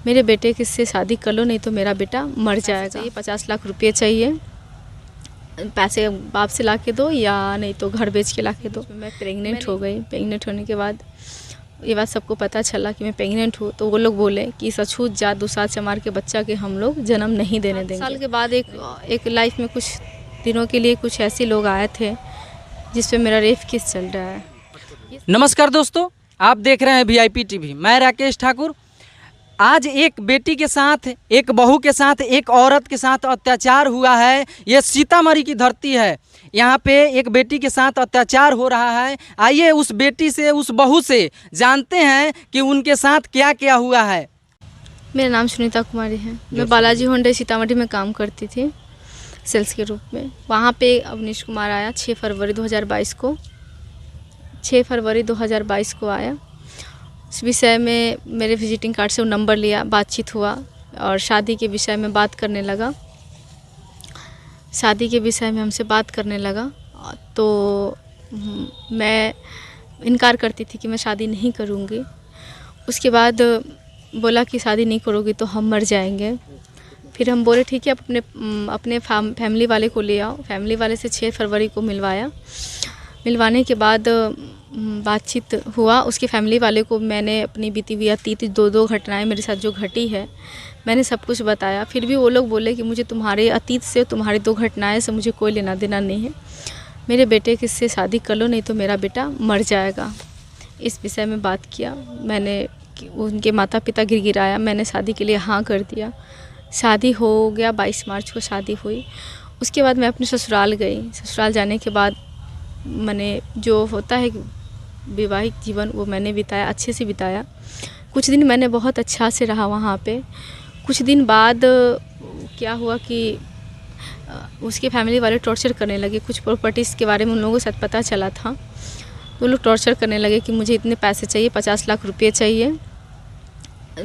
मेरे बेटे के से शादी कर लो, नहीं तो मेरा बेटा मर जाएगा। ये 50 लाख रुपये चाहिए, पैसे बाप से ला के दो या नहीं तो घर बेच के ला के दो। मैं प्रेग्नेंट हो गई। प्रेग्नेंट होने के बाद ये बात सबको पता चला कि मैं प्रेग्नेंट हूँ, तो वो लोग बोले कि इस अछूत जात दुसात चमार के बच्चा के हम लोग जन्म नहीं देने देंगे। साल के बाद एक लाइफ में कुछ दिनों के लिए कुछ ऐसे लोग आए थे जिस पे मेरा रेप केस चल रहा है। नमस्कार दोस्तों, आप देख रहे हैं VIP TV। मैं राकेश ठाकुर। आज एक बेटी के साथ, एक बहू के साथ, एक औरत के साथ अत्याचार हुआ है। ये सीतामढ़ी की धरती है। यहाँ पे एक बेटी के साथ अत्याचार हो रहा है। आइए उस बेटी से, उस बहू से जानते हैं कि उनके साथ क्या क्या हुआ है। मेरा नाम सुनीता कुमारी है। मैं बालाजी होंडे सीतामढ़ी में काम करती थी सेल्स के रूप में। वहाँ पे अवनीश कुमार आया 6 फरवरी 2022 को। 6 फरवरी 2022 को आया। इस विषय में मेरे विजिटिंग कार्ड से वो नंबर लिया, बातचीत हुआ और शादी के विषय में बात करने लगा। शादी के विषय में हमसे बात करने लगा तो मैं इनकार करती थी कि मैं शादी नहीं करूँगी। उसके बाद बोला कि शादी नहीं करोगी तो हम मर जाएंगे। फिर हम बोले ठीक है, आप अपने फैमिली वाले को ले आओ। फैमिली वाले से 6 फरवरी को मिलवाया। मिलवाने के बाद बातचीत हुआ। उसके फैमिली वाले को मैंने अपनी बीती हुई अतीत दो घटनाएं मेरे साथ जो घटी है मैंने सब कुछ बताया। फिर भी वो लोग बोले कि मुझे तुम्हारे अतीत से, तुम्हारी 2 घटनाएं से मुझे कोई लेना देना नहीं है। मेरे बेटे के से शादी कर लो, नहीं तो मेरा बेटा मर जाएगा। इस विषय में बात किया मैंने। उनके माता पिता गिड़गिड़ाया। मैंने शादी के लिए हाँ कर दिया। शादी हो गया। 22 मार्च को शादी हुई। उसके बाद मैं अपने ससुराल गई। ससुराल जाने के बाद मैंने जो होता है वैवाहिक जीवन वो मैंने बिताया, अच्छे से बिताया। कुछ दिन मैंने बहुत अच्छा से रहा वहाँ पे। कुछ दिन बाद क्या हुआ कि उसके फैमिली वाले टॉर्चर करने लगे। कुछ प्रॉपर्टीज़ के बारे में उन लोगों को शायद पता चला था। वो लोग टॉर्चर करने लगे कि मुझे इतने पैसे चाहिए, 50 लाख रुपये चाहिए,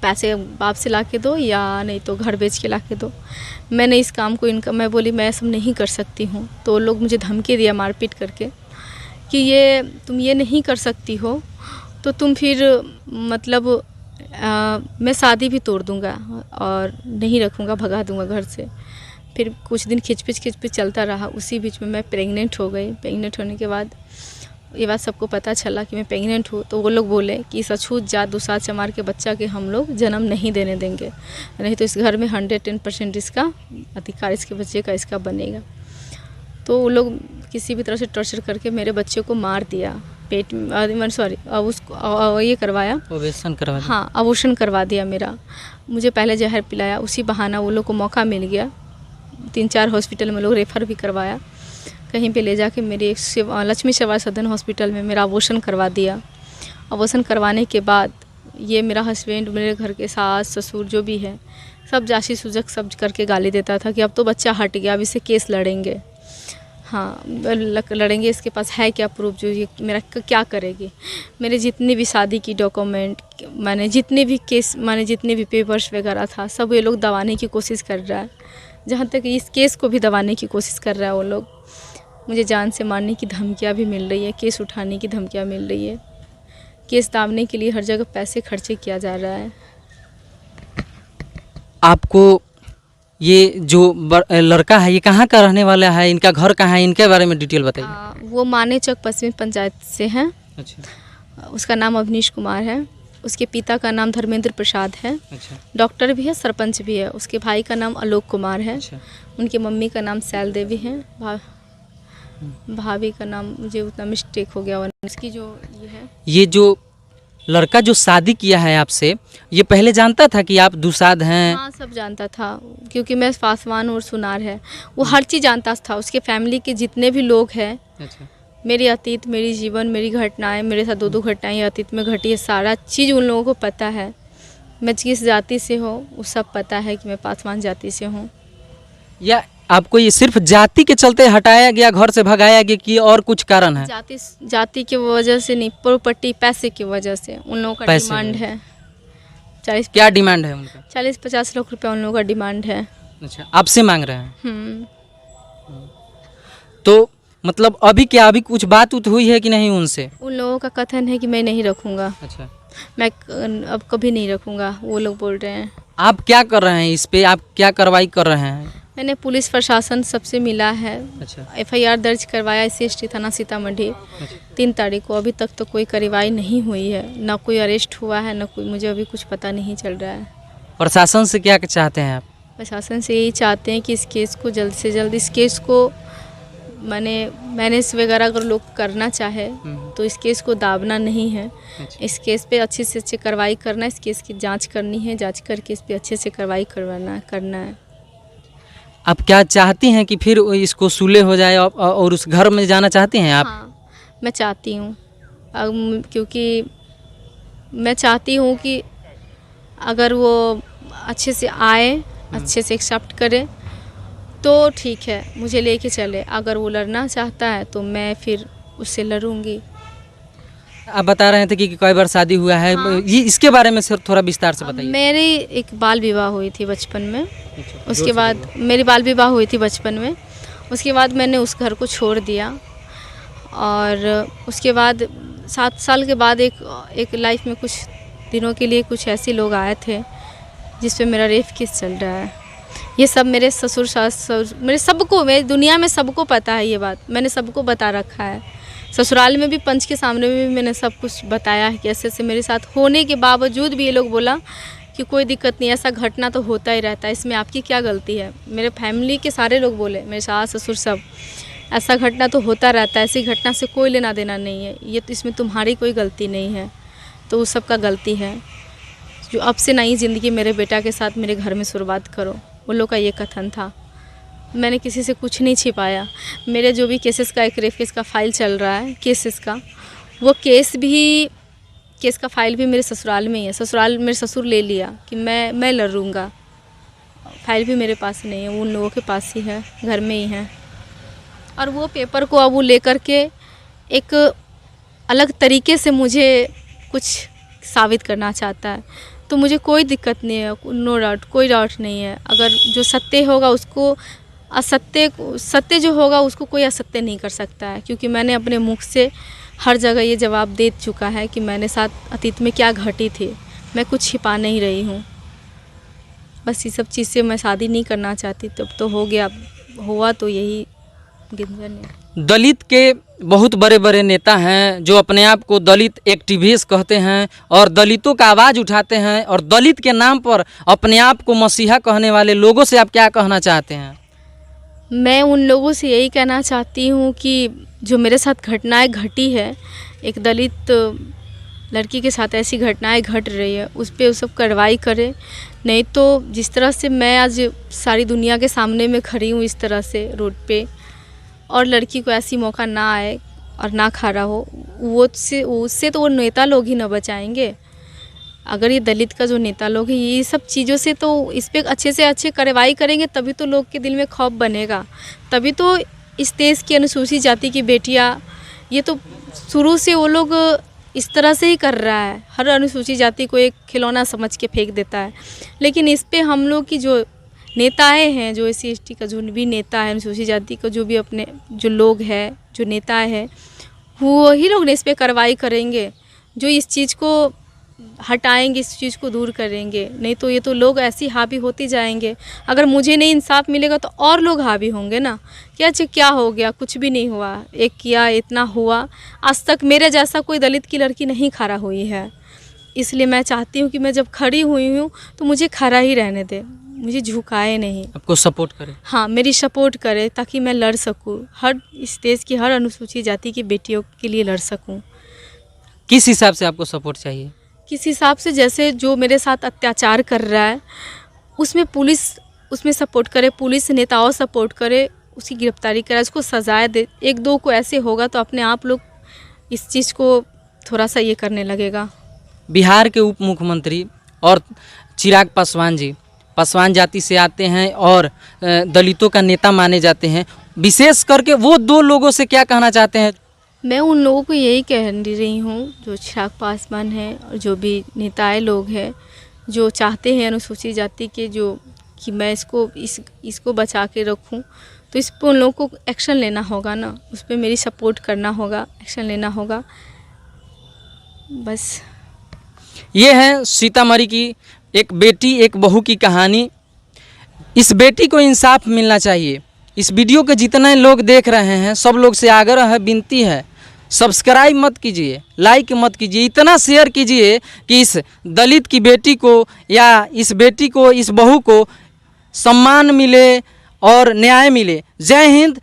पैसे बाप से ला के दो या नहीं तो घर बेच के ला के दो। मैंने इस काम को मैं बोली मैं सब नहीं कर सकती हूँ। तो वो लोग मुझे धमकी दिया मारपीट करके कि तुम ये नहीं कर सकती हो तो तुम फिर मतलब मैं शादी भी तोड़ दूँगा और नहीं रखूँगा, भगा दूँगा घर से। फिर कुछ दिन खिचपिच चलता रहा। उसी बीच में मैं प्रेग्नेंट हो गई। प्रेग्नेंट होने के बाद ये बात सबको पता चला कि मैं प्रेग्नेंट हूँ, तो वो लोग बोले कि इस अछूत जात दुसात चमार के बच्चा के हम लोग जन्म नहीं देने देंगे, नहीं तो इस घर में 110% इसका अधिकार, इसके बच्चे का इसका बनेगा। तो वो लोग किसी भी तरह से टॉर्चर करके मेरे बच्चे को मार दिया। पेट में उसको ये करवाया, अबॉर्शन करवा दिया। हाँ, अबॉर्शन करवा दिया मेरा। मुझे पहले जहर पिलाया। उसी बहाना वो लोग को मौका मिल गया। 3-4 हॉस्पिटल में लोग रेफ़र भी करवाया। कहीं पे ले जाके मेरे लक्ष्मी सेवा सदन हॉस्पिटल में मेरा अबॉर्शन करवा दिया। अबॉर्शन करवाने के बाद ये मेरा हस्बैंड, मेरे घर के सास ससुर जो भी है सब जासी सूजक सब करके गाली देता था कि अब तो बच्चा हट गया, अब इससे केस लड़ेंगे। हाँ, लड़ेंगे, इसके पास है क्या प्रूफ जो ये मेरा क्या करेगी। मेरे जितने भी शादी की डॉक्यूमेंट, मैंने जितने भी पेपर्स वगैरह था सब ये लोग दबाने की कोशिश कर रहा है। जहाँ तक इस केस को भी दबाने की कोशिश कर रहा है वो लोग। मुझे जान से मारने की धमकियाँ भी मिल रही है, केस उठाने की धमकियाँ मिल रही है। केस दाबने के लिए हर जगह पैसे खर्चे किया जा रहा है। आपको ये जो लड़का है ये कहाँ का रहने वाला है, इनका घर कहाँ है, इनके बारे में डिटेल बताइए। वो माने चौक पश्चिमी पंचायत से हैं। अच्छा। उसका नाम अवनीश कुमार है। उसके पिता का नाम धर्मेंद्र प्रसाद है। अच्छा। डॉक्टर भी है, सरपंच भी है। उसके भाई का नाम आलोक कुमार है। अच्छा। उनकी मम्मी का नाम सैल देवी है। भाभी का नाम मुझे उतना मिस्टेक हो गया। उसकी जो ये जो लड़का जो शादी किया है आपसे, ये पहले जानता था कि आप दुसाध हैं? हाँ, सब जानता था क्योंकि मैं पासवान और सुनार है। वो हर चीज़ जानता था। उसके फैमिली के जितने भी लोग हैं, अच्छा। मेरी अतीत, मेरी जीवन, मेरी घटनाएं, मेरे साथ 2 घटनाएं अतीत में घटी है, सारा चीज़ उन लोगों को पता है। मैं किस जाति से हूँ वो सब पता है कि मैं पासवान जाति से हूँ। या आपको ये सिर्फ जाति के चलते हटाया गया, घर से भगाया गया कि और कुछ कारण है? जाति की वजह से नहीं, प्रॉपर्टी, पैसे की वजह से उन लोगों का डिमांड है। 40, क्या डिमांड है उनका? 40-50 लाख रुपया उन लोगों का डिमांड है। अच्छा, आपसे मांग रहे हैं? तो मतलब अभी कुछ बात हुई है कि नहीं उनसे? उन लोगों का कथन है कि मैं नहीं रखूँगा। अच्छा। मैं अब कभी नहीं रखूँगा, वो लोग बोल रहे हैं। आप क्या कर रहे हैं इस पे, आप क्या कार्रवाई कर रहे हैं? मैंने पुलिस प्रशासन सबसे मिला है, अच्छा। एफआईआर दर्ज करवाया SC थाना सीतामढ़ी 3 तारीख को। अभी तक तो कोई कार्रवाई नहीं हुई है, ना कोई अरेस्ट हुआ है, ना कोई, मुझे अभी कुछ पता नहीं चल रहा है। प्रशासन से क्या चाहते हैं आप? प्रशासन से यही चाहते हैं कि इस केस को जल्द से जल्द, इस केस को मैनेज वगैरह अगर लोग करना चाहे तो इस केस को दाबना नहीं है। इस केस पे अच्छे से अच्छे कार्रवाई करना है, इस केस की जांच करनी है, जांच करके इस पे अच्छे से कार्रवाई करना है। आप क्या चाहती हैं कि फिर इसको सुलह हो जाए और उस घर में जाना चाहती हैं आप? हाँ, मैं चाहती हूँ, क्योंकि मैं चाहती हूँ कि अगर वो अच्छे से आए, अच्छे से एक्सेप्ट करे तो ठीक है, मुझे लेके चले। अगर वो लड़ना चाहता है तो मैं फिर उससे लड़ूंगी। आप बता रहे थे कि कई बार शादी हुआ है। हाँ। ये इसके बारे में सिर्फ थोड़ा विस्तार से बताइए। मेरी एक बाल विवाह हुई थी बचपन में, उसके बाद मेरी बाल विवाह हुई थी बचपन में, उसके बाद मैंने उस घर को छोड़ दिया। और उसके बाद 7 साल के बाद एक लाइफ में कुछ दिनों के लिए कुछ ऐसे लोग आए थे जिस पे मेरा रेप केस चल रहा है। ये सब मेरे ससुर सास, मेरे सबको, मेरी दुनिया में सबको पता है ये बात, मैंने सबको बता रखा है। ससुराल में भी, पंच के सामने में भी मैंने सब कुछ बताया है कि ऐसे ऐसे मेरे साथ होने के बावजूद भी ये लोग बोला कि कोई दिक्कत नहीं, ऐसा घटना तो होता ही रहता है, इसमें आपकी क्या गलती है। मेरे फैमिली के सारे लोग बोले, मेरे सास ससुर सब, ऐसा घटना तो होता रहता है, ऐसी घटना से कोई लेना देना नहीं है, ये तो इसमें तुम्हारी कोई गलती नहीं है, तो उस सब का गलती है। जो अब से नई ज़िंदगी मेरे बेटा के साथ मेरे घर में शुरुआत करो, उन लोग का ये कथन था। मैंने किसी से कुछ नहीं छिपाया। मेरे जो भी केसेस का, एक रेप केस का फाइल चल रहा है केसेस का, वो केस का फाइल भी मेरे ससुराल में ही है। ससुराल मेरे ससुर ले लिया कि मैं लड़ूंगा, फाइल भी मेरे पास नहीं है, वो उन लोगों के पास ही है, घर में ही है। और वो पेपर को अब वो लेकर के एक अलग तरीके से मुझे कुछ साबित करना चाहता है, तो मुझे कोई दिक्कत नहीं है, नो डाउट, कोई डाउट नहीं है। अगर जो सत्य होगा उसको सत्य जो होगा उसको कोई असत्य नहीं कर सकता है, क्योंकि मैंने अपने मुख से हर जगह ये जवाब दे चुका है कि मैंने साथ अतीत में क्या घटी थी, मैं कुछ छिपा नहीं रही हूँ। बस ये सब चीज़ से मैं शादी नहीं करना चाहती, तब तो हो गया, हुआ तो यही गिंजन है। दलित के बहुत बड़े बड़े नेता हैं जो अपने आप को दलित एक्टिविस्ट कहते हैं और दलितों का आवाज़ उठाते हैं, और दलित के नाम पर अपने आप को मसीहा कहने वाले लोगों से आप क्या कहना चाहते हैं? मैं उन लोगों से यही कहना चाहती हूँ कि जो मेरे साथ घटनाएं घटी है, एक दलित लड़की के साथ ऐसी घटनाएं घट रही है, उस पर सब कार्रवाई करे। नहीं तो जिस तरह से मैं आज सारी दुनिया के सामने में खड़ी हूँ इस तरह से रोड पे, और लड़की को ऐसी मौका ना आए और ना खड़ा हो, उससे तो वो नेता लोग ही ना बचाएंगे। अगर ये दलित का जो नेता लोग हैं, ये सब चीज़ों से तो इस पर अच्छे से अच्छे कार्रवाई करेंगे, तभी तो लोग के दिल में खौफ बनेगा, तभी तो इस देश की अनुसूचित जाति की बेटियां, ये तो शुरू से वो लोग इस तरह से ही कर रहा है, हर अनुसूचित जाति को एक खिलौना समझ के फेंक देता है। लेकिन इस पे हम लोग की जो नेताएं हैं, जो SC/ST का जो भी नेता है, अनुसूचित जाति का जो भी अपने जो लोग हैं, जो नेता है, वही लोग ने इस पर कार्रवाई करेंगे, जो इस चीज़ को हटाएंगे, इस चीज़ को दूर करेंगे। नहीं तो ये तो लोग ऐसी हावी होते जाएंगे। अगर मुझे नहीं इंसाफ मिलेगा तो और लोग हावी होंगे ना। क्या हो गया, कुछ भी नहीं हुआ, एक किया इतना हुआ। आज तक मेरे जैसा कोई दलित की लड़की नहीं खड़ा हुई है, इसलिए मैं चाहती हूँ कि मैं जब खड़ी हुई हूँ तो मुझे खड़ा ही रहने दे, मुझे झुकाए नहीं, आपको सपोर्ट करे। हाँ, मेरी सपोर्ट करे, ताकि मैं लड़ सकूँ, हर इस देश की हर अनुसूचित जाति की बेटियों के लिए लड़ सकूँ। किस हिसाब से आपको सपोर्ट चाहिए? किस हिसाब से, जैसे जो मेरे साथ अत्याचार कर रहा है उसमें पुलिस उसमें सपोर्ट करे, पुलिस नेताओं सपोर्ट करे, उसकी गिरफ्तारी करे, उसको सजाएं दे। 1-2 को ऐसे होगा तो अपने आप लोग इस चीज़ को थोड़ा सा ये करने लगेगा। बिहार के उप मुख्यमंत्री और चिराग पासवान जी पासवान जाति से आते हैं और दलितों का नेता माने जाते हैं, विशेष करके वो 2 लोगों से क्या कहना चाहते हैं? मैं उन लोगों को यही कह रही हूँ, जो चिराग पासवान हैं और जो भी नेताएं लोग हैं, जो चाहते हैं अनुसूचित जाति के, जो कि मैं इसको बचा के रखूँ, तो इस पर उन लोगों को एक्शन लेना होगा ना, उस पर मेरी सपोर्ट करना होगा, एक्शन लेना होगा, बस। ये है सीतामढ़ी की एक बेटी एक बहू की कहानी। इस बेटी को इंसाफ मिलना चाहिए। इस वीडियो के जितने लोग देख रहे हैं सब लोग से आग्रह है, विनती है, सब्सक्राइब मत कीजिए, लाइक मत कीजिए, इतना शेयर कीजिए कि इस दलित की बेटी को या इस बेटी को, इस बहू को सम्मान मिले और न्याय मिले। जय हिंद।